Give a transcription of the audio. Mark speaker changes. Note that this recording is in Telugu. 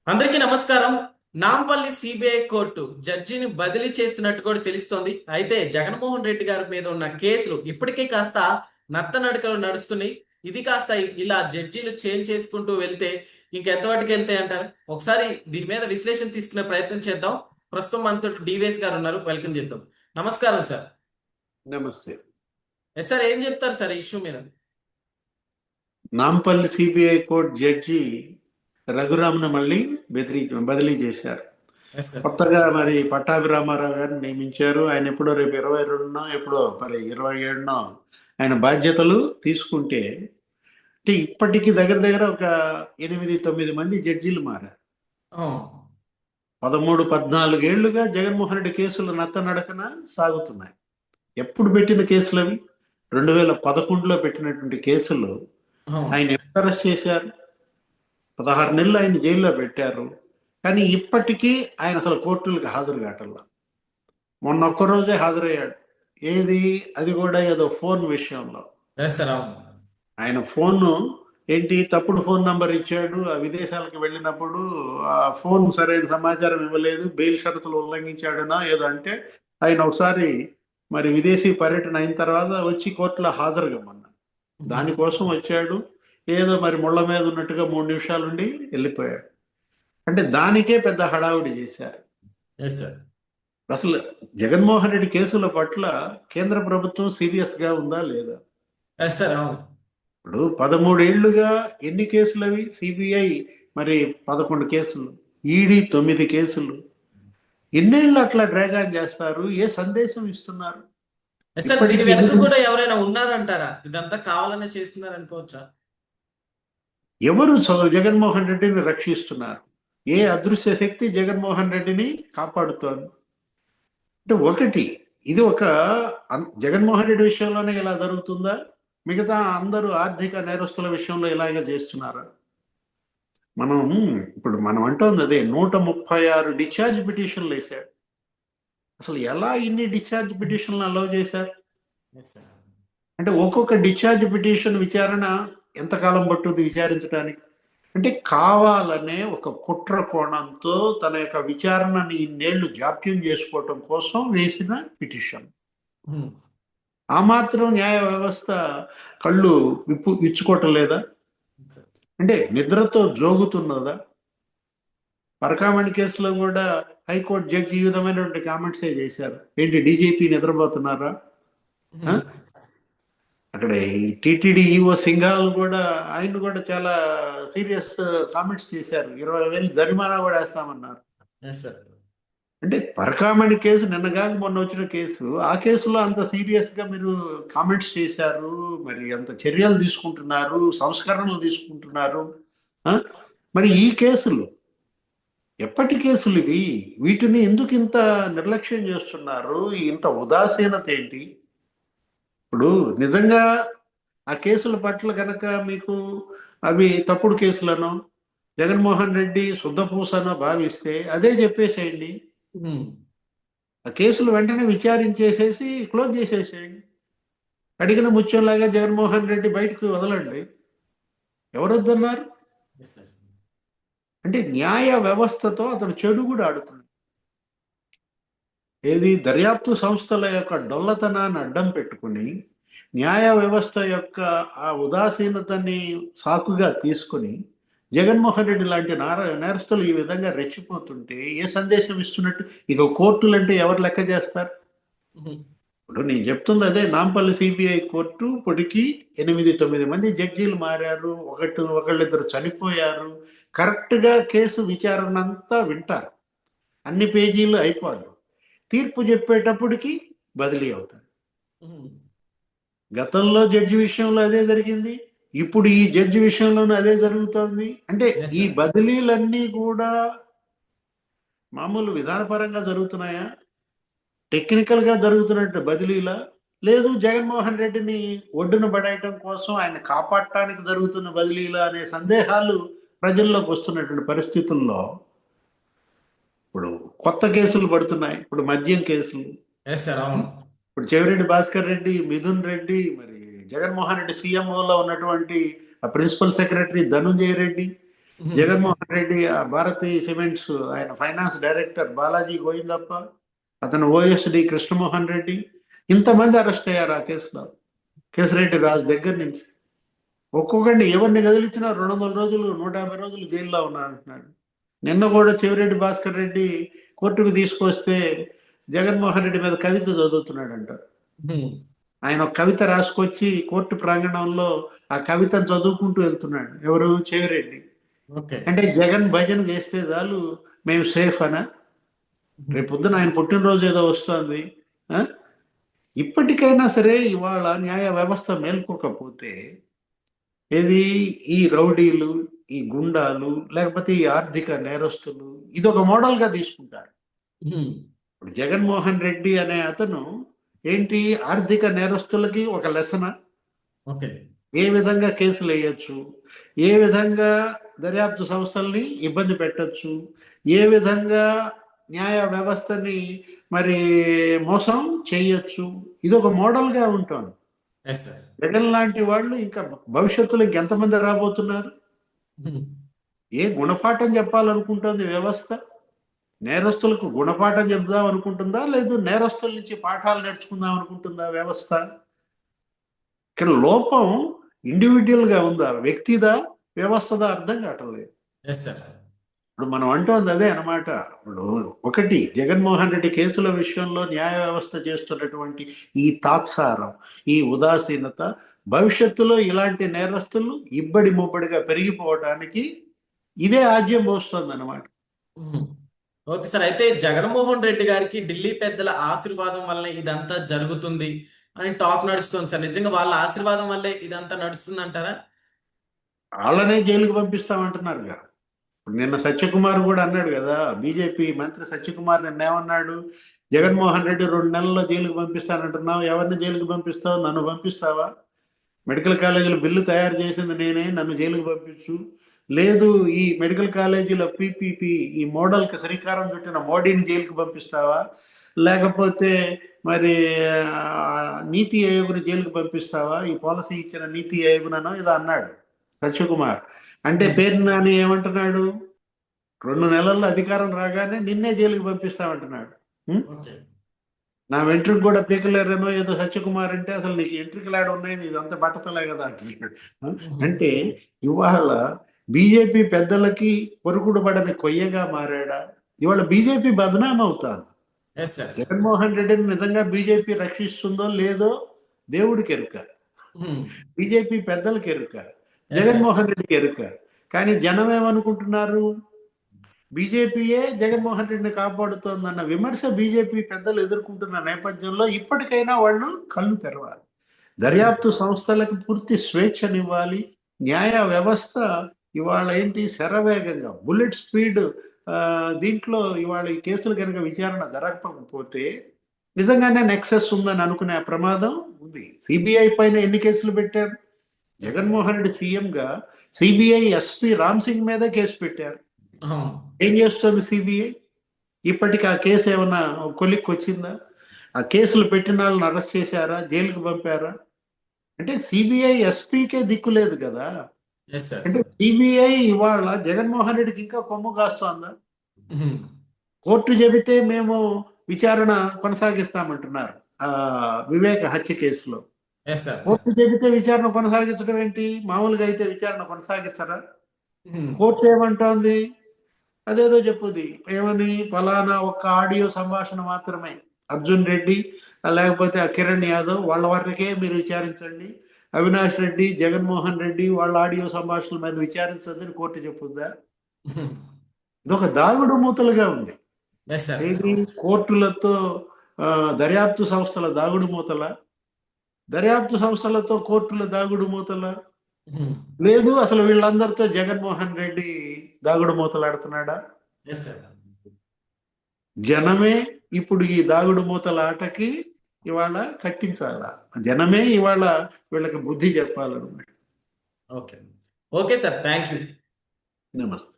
Speaker 1: అందరికీ నమస్కారం. నాంపల్లి సిబిఐ కోర్టు జడ్జిని బదిలీ చేస్తున్నట్టు కూడా తెలుస్తోంది. అయితే జగన్మోహన్ రెడ్డి గారి మీద ఉన్న కేసులు ఇప్పటికే కాస్త నత్తనడకలు నడుస్తున్నాయి. ఇది కాస్త ఇలా జడ్జీలు చేంజ్ చేసుకుంటూ వెళ్తే ఇంకెంతవాటికి వెళ్తాయి అంటారు? ఒకసారి దీని మీద విశ్లేషణ తీసుకునే ప్రయత్నం చేద్దాం. ప్రస్తుతం మనతో డివిఎస్ గారు ఉన్నారు, వెల్కమ్ చేద్దాం. నమస్కారం సార్.
Speaker 2: నమస్తే.
Speaker 1: ఎస్ సార్, ఏం చెప్తారు సార్ ఈ ఇష్యూ మీద?
Speaker 2: నాంపల్లి సిబిఐ కోర్టు జడ్జి రఘురామ్ను మళ్ళీ బదిలీ చేశారు.
Speaker 1: Yes sir.
Speaker 2: కొత్తగా మరి పట్టాభిరామారావు గారిని నియమించారు. ఆయన ఎప్పుడో రేపు 22నో ఎప్పుడో మరి 27నో ఆయన బాధ్యతలు తీసుకుంటే అంటే ఇప్పటికీ దగ్గర దగ్గర ఒక 8-9 మంది జడ్జీలు మారారు. 13-14 ఏళ్లుగా జగన్మోహన్ రెడ్డి కేసులు నత్తనడకన సాగుతున్నాయి. ఎప్పుడు పెట్టిన కేసులు అవి? 2011లో పెట్టినటువంటి కేసులు ఆయన ఎప్పుడు అరెస్ట్ చేశారు? 16 నెలలు ఆయన జైల్లో పెట్టారు. కానీ ఇప్పటికీ ఆయన అసలు కోర్టులకు హాజరు కావట్లా. మొన్న ఒక్కరోజే హాజరయ్యాడు. ఏది? అది కూడా ఏదో ఫోన్ విషయంలో. ఆయన ఫోన్ ఏంటి, తప్పుడు ఫోన్ నంబర్ ఇచ్చాడు. ఆ విదేశాలకు వెళ్ళినప్పుడు ఆ ఫోన్ సరైన సమాచారం ఇవ్వలేదు, బెయిల్ షరతులు ఉల్లంఘించాడనో ఏదో అంటే ఆయన ఒకసారి మరి విదేశీ పర్యటన అయిన తర్వాత వచ్చి కోర్టులో హాజరు కమ్మన్నా. దానికోసం వచ్చాడు. ఏదో మరి ముళ్ళ మీద ఉన్నట్టుగా 3 నిమిషాలుండి వెళ్ళిపోయాడు. అంటే దానికే పెద్ద హడావుడి చేశారు. అసలు జగన్మోహన్ రెడ్డి కేసుల పట్ల కేంద్ర ప్రభుత్వం సీరియస్ గా ఉందా లేదా? ఇప్పుడు 13 ఏళ్లుగా ఎన్ని కేసులు అవి? సిబిఐ మరి 11 కేసులు, ఈడీ 9 కేసులు. ఎన్నేళ్ళు అట్లా డ్రాగ్ ఆన్ చేస్తారు? ఏ సందేశం ఇస్తున్నారు?
Speaker 1: కూడా ఎవరైనా ఉన్నారంటారా? ఇదంతా కావాలనే చేస్తున్నారు అనుకోవచ్చా?
Speaker 2: ఎవరు జగన్మోహన్ రెడ్డిని రక్షిస్తున్నారు? ఏ అదృశ్య శక్తి జగన్మోహన్ రెడ్డిని కాపాడుతోంది? అంటే ఒకటి, ఇది ఒక జగన్మోహన్ రెడ్డి విషయంలోనే ఇలా జరుగుతుందా? మిగతా అందరూ ఆర్థిక నేరస్తుల విషయంలో ఇలాగే చేస్తున్నారా? మనం అంటోంది అదే, 136 డిశ్చార్జ్ పిటిషన్లు వేశాడు. అసలు ఎలా ఇన్ని డిశ్చార్జ్ పిటిషన్లు అలౌ చేశారు? అంటే ఒక్కొక్క డిశ్చార్జ్ పిటిషన్ విచారణ ఎంతకాలం పట్టుద్ది విచారించడానికి? అంటే కావాలనే ఒక కుట్ర కోణంతో తన యొక్క విచారణని ఇన్నేళ్లు జాప్యం చేసుకోవటం కోసం వేసిన పిటిషన్. ఆ మాత్రం న్యాయ వ్యవస్థ కళ్ళు ఇచ్చుకోవటం లేదా? అంటే నిద్రతో జోగుతున్నదా? పరకామణి కేసులో కూడా హైకోర్టు జడ్జి ఈ విధమైనటువంటి కామెంట్సే చేశారు. ఏంటి, డీజీపీ నిద్రపోతున్నారా? అక్కడ ఈ టీటీడీ ఈఓ సింఘాల్ కూడా, ఆయన కూడా చాలా సీరియస్ కామెంట్స్ చేశారు. 20,000 జరిమానా కూడా వేస్తామన్నారు. అంటే పరకామణి కేసు నిన్నగాని మొన్న వచ్చిన కేసు, ఆ కేసులో అంత సీరియస్ గా మీరు కామెంట్స్ చేశారు, మరి అంత చర్యలు తీసుకుంటున్నారు, సంస్కరణలు తీసుకుంటున్నారు. మరి ఈ కేసులు ఎప్పటి కేసులు ఇవి? వీటిని ఎందుకు ఇంత నిర్లక్ష్యం చేస్తున్నారు? ఇంత ఉదాసీనత ఏంటి? ఇప్పుడు నిజంగా ఆ కేసుల పట్ల కనుక మీకు అవి తప్పుడు కేసులను జగన్మోహన్ రెడ్డి శుద్ధపూసనో భావిస్తే అదే చెప్పేసేయండి. ఆ కేసులు వెంటనే విచారించేసేసి క్లోజ్ చేసేసేయండి. అడిగిన ముత్యంలాగా జగన్మోహన్ రెడ్డి బయటకు వదలండి. ఎవరొద్దన్నారు? అంటే న్యాయ వ్యవస్థతో అతను చెడు కూడా ఆడుతున్నాడు. ఏది? దర్యాప్తు సంస్థల యొక్క డొల్లతనాన్ని అడ్డం పెట్టుకుని న్యాయ వ్యవస్థ యొక్క ఆ ఉదాసీనతని సాకుగా తీసుకుని జగన్మోహన్ రెడ్డి లాంటి నేరస్తులు ఈ విధంగా రెచ్చిపోతుంటే ఏ సందేశం ఇస్తున్నట్టు? ఇక కోర్టులు అంటే ఎవరు లెక్క చేస్తారు? ఇప్పుడు నేను చెప్తుంది అదే, నాంపల్లి సిబిఐ కోర్టు ఇప్పటికి 8-9 మంది జడ్జీలు మారారు, ఒకళ్ళిద్దరు చనిపోయారు. కరెక్ట్గా కేసు విచారణ అంతా వింటారు, అన్ని పేజీలు అయిపోదు, తీర్పు చెప్పేటప్పటికి బదిలీ అవుతారు. గతంలో జడ్జి విషయంలో అదే జరిగింది, ఇప్పుడు ఈ జడ్జి విషయంలోనూ అదే జరుగుతోంది. అంటే ఈ బదిలీలన్నీ కూడా మామూలు విధానపరంగా జరుగుతున్నాయా? టెక్నికల్ గా జరుగుతున్నట్టు బదిలీలా? లేదు జగన్మోహన్ రెడ్డిని ఒడ్డున పడేయటం కోసం, ఆయన కాపాడటానికి జరుగుతున్న బదిలీలా అనే సందేహాలు ప్రజల్లోకి వస్తున్నటువంటి పరిస్థితుల్లో ఇప్పుడు కొత్త కేసులు పడుతున్నాయి. ఇప్పుడు మద్యం కేసులు, ఇప్పుడు చెవిరెడ్డి భాస్కర్ రెడ్డి, మిథున్ రెడ్డి, మరి జగన్మోహన్ రెడ్డి సీఎంఓలో ఉన్నటువంటి ప్రిన్సిపల్ సెక్రటరీ ధనుంజయ రెడ్డి, జగన్మోహన్ రెడ్డి ఆ భారతీయ సిమెంట్స్ ఆయన ఫైనాన్స్ డైరెక్టర్ బాలాజీ గోవిందప్ప, అతను ఓఎస్డి కృష్ణమోహన్ రెడ్డి, ఇంతమంది అరెస్ట్ అయ్యారు ఆ కేసులో. కేసిరెడ్డి రాజు దగ్గర నుంచి ఒక్కొక్కడిని ఎవరిని కదిలించినా 200 రోజులు 150 రోజులు జైల్లో ఉన్నారంటున్నాడు. నిన్న కూడా చెవిరెడ్డి భాస్కర్ రెడ్డి కోర్టుకు తీసుకొస్తే జగన్మోహన్ రెడ్డి మీద కవిత చదువుతున్నాడంట. ఆయన ఒక కవిత రాసుకొచ్చి కోర్టు ప్రాంగణంలో ఆ కవితను చదువుకుంటూ వెళ్తున్నాడు. ఎవరు? చెవిరెడ్డి.
Speaker 1: ఓకే.
Speaker 2: అంటే జగన్ భజన చేస్తే చాలు మేము సేఫ్ అనా? రేపొద్దున ఆయన పుట్టినరోజు ఏదో వస్తుంది. ఇప్పటికైనా సరే ఇవాళ న్యాయ వ్యవస్థ మేల్కోకపోతే ఏది ఈ రౌడీలు, ఈ గుండాలు, లేకపోతే ఈ ఆర్థిక నేరస్తులు ఇది ఒక మోడల్ గా తీసుకుంటారు. ఇప్పుడు జగన్మోహన్ రెడ్డి అనే అతను ఏంటి ఆర్థిక నేరస్తులకి ఒక లెసన.
Speaker 1: ఓకే.
Speaker 2: ఏ విధంగా కేసులు వేయచ్చు, ఏ విధంగా దర్యాప్తు సంస్థల్ని ఇబ్బంది పెట్టచ్చు, ఏ విధంగా న్యాయ వ్యవస్థని మరి మోసం చేయొచ్చు, ఇది ఒక మోడల్ గా ఉంటుంది. జగన్ లాంటి వాళ్ళు ఇంకా భవిష్యత్తులో ఇంకెంతమంది రాబోతున్నారు? ఏ గుణపాఠం చెప్పాలనుకుంటుంది వ్యవస్థ? నేరస్తులకు గుణపాఠం చెప్దాం అనుకుంటుందా, లేదు నేరస్తుల నుంచి పాఠాలు నేర్చుకుందాం అనుకుంటుందా వ్యవస్థ? ఇక్కడ లోపం ఇండివిజువల్ గా ఉందా, వ్యక్తిదా, వ్యవస్థదా అర్థం కావట్లేదు. ఇప్పుడు మనం అంటోంది అదే అన్నమాట. ఇప్పుడు ఒకటి జగన్మోహన్ రెడ్డి కేసుల విషయంలో న్యాయ వ్యవస్థ చేస్తున్నటువంటి ఈ తాత్సారం, ఈ ఉదాసీనత భవిష్యత్తులో ఇలాంటి నేరస్తులు ఇబ్బడి ముబ్బడిగా పెరిగిపోవటానికి ఇదే ఆజ్యం పోస్తుంది అన్నమాట.
Speaker 1: Okay sir. అయితే జగన్మోహన్ రెడ్డి గారికి ఢిల్లీ పెద్దల ఆశీర్వాదం వల్ల ఇదంతా జరుగుతుంది అని టాక్ నడుస్తుంది సార్. నిజంగా వాళ్ళ ఆశీర్వాదం వల్లే ఇదంతా నడుస్తుంది అంటారా?
Speaker 2: వాళ్ళనే జైలుకి పంపిస్తామంటున్నారుగా. నిన్న సత్యకుమార్ కూడా అన్నాడు కదా, బీజేపీ మంత్రి సత్యకుమార్ నిన్న ఏమన్నాడు? జగన్మోహన్ రెడ్డి 2 నెలల్లో జైలుకి పంపిస్తానంటున్నావు, ఎవరిని జైలుకి పంపిస్తావు? నన్ను పంపిస్తావా? మెడికల్ కాలేజీలో బిల్లు తయారు చేసింది నేనే, నన్ను జైలుకి పంపించు. లేదు ఈ మెడికల్ కాలేజీలో పీపీపీ ఈ మోడల్కి శ్రీకారం చుట్టిన మోడీని జైలుకి పంపిస్తావా? లేకపోతే మరి నీతి ఆయోగ్ని జైలుకి పంపిస్తావా? ఈ పాలసీ ఇచ్చిన నీతి ఆయోగ్నో ఏదో అన్నాడు సత్యకుమార్. అంటే పేరు నాని ఏమంటున్నాడు? 2 నెలల్లో అధికారం రాగానే నిన్నే జైలుకి పంపిస్తామంటున్నాడు. నా వెంట్రుకు కూడా పీకలేరనో ఏదో సత్యకుమార్ అంటే, అసలు నీకు ఎంట్రికలు ఆడ ఉన్నాయి, ఇదంతా బట్టతలే కదా అంటున్నాడు. అంటే ఇవాళ బీజేపీ పెద్దలకి పొరుగుడు పడని కొయ్యగా మారాడా? ఇవాళ బీజేపీ బదనాం అవుతాను. జగన్మోహన్ రెడ్డిని నిజంగా బీజేపీ రక్షిస్తుందో లేదో దేవుడికి ఎరుక, బీజేపీ పెద్దలకి ఎరుక, జగన్మోహన్ రెడ్డికి ఎరుక. కానీ జనం ఏమనుకుంటున్నారు? బీజేపీయే జగన్మోహన్ రెడ్డిని కాపాడుతోందన్న విమర్శ బీజేపీ పెద్దలు ఎదుర్కొంటున్న నేపథ్యంలో ఇప్పటికైనా వాళ్ళు కళ్ళు తెరవాలి. దర్యాప్తు సంస్థలకు పూర్తి స్వేచ్ఛనివ్వాలి. న్యాయ వ్యవస్థ ఇవాళ ఏంటి శరవేగంగా బుల్లెట్ స్పీడ్ దీంట్లో ఇవాళ ఈ కేసులు కనుక విచారణ జరగకపోతే నిజంగానే నెక్సెస్ ఉందని అనుకునే ప్రమాదం ఉంది. సిబిఐ పైన ఎన్ని కేసులు పెట్టారు? జగన్మోహన్ రెడ్డి సీఎంగా సిబిఐ ఎస్పీ రామ్ సింగ్ మీద కేసు పెట్టారు. ఏం చేస్తుంది సిబిఐ? ఇప్పటికి ఆ కేసు ఏమన్నా కొలిక్కి వచ్చిందా? ఆ కేసులు పెట్టిన వాళ్ళని అరెస్ట్ చేశారా? జైలుకి పంపారా? అంటే సిబిఐ ఎస్పీకే దిక్కు లేదు కదా. అంటే సిబిఐ ఇవాళ జగన్మోహన్ రెడ్డికి ఇంకా కొమ్ము కాస్తోందా? కోర్టు చెబితే మేము విచారణ కొనసాగిస్తామంటున్నారు వివేక హత్య కేసులో. కోర్టు చెబితే విచారణ కొనసాగించడం ఏంటి? మామూలుగా అయితే విచారణ కొనసాగించరా? కోర్టు ఏమంటోంది? అదేదో చెప్పుది ఏమని, ఫలానా ఒక్క ఆడియో సంభాషణ మాత్రమే అర్జున్ రెడ్డి లేకపోతే ఆ కిరణ్ యాదవ్ వాళ్ళ వరకే మీరు విచారించండి, అవినాష్ రెడ్డి, జగన్మోహన్ రెడ్డి వాళ్ళ ఆడియో సంభాషణల మీద విచారించద్దని కోర్టు చెప్పుద్దా? ఇదొక దాగుడు మూతలుగా ఉంది. ఏది కోర్టులతో దర్యాప్తు సంస్థల దాగుడు మూతల, దర్యాప్తు సంస్థలతో కోర్టుల దాగుడు మూతల లేదు. అసలు వీళ్ళందరితో జగన్మోహన్ రెడ్డి దాగుడు మూతలాడుతున్నాడా? జనమే ఇప్పుడు ఈ దాగుడు మూతల ఆటకి ఇవాళ కట్టించాలా. జనమే ఇవాళ వీళ్ళకి బుద్ధి చెప్పాలన్నమాట.
Speaker 1: Okay. Okay sir, thank you.
Speaker 2: నమస్తే.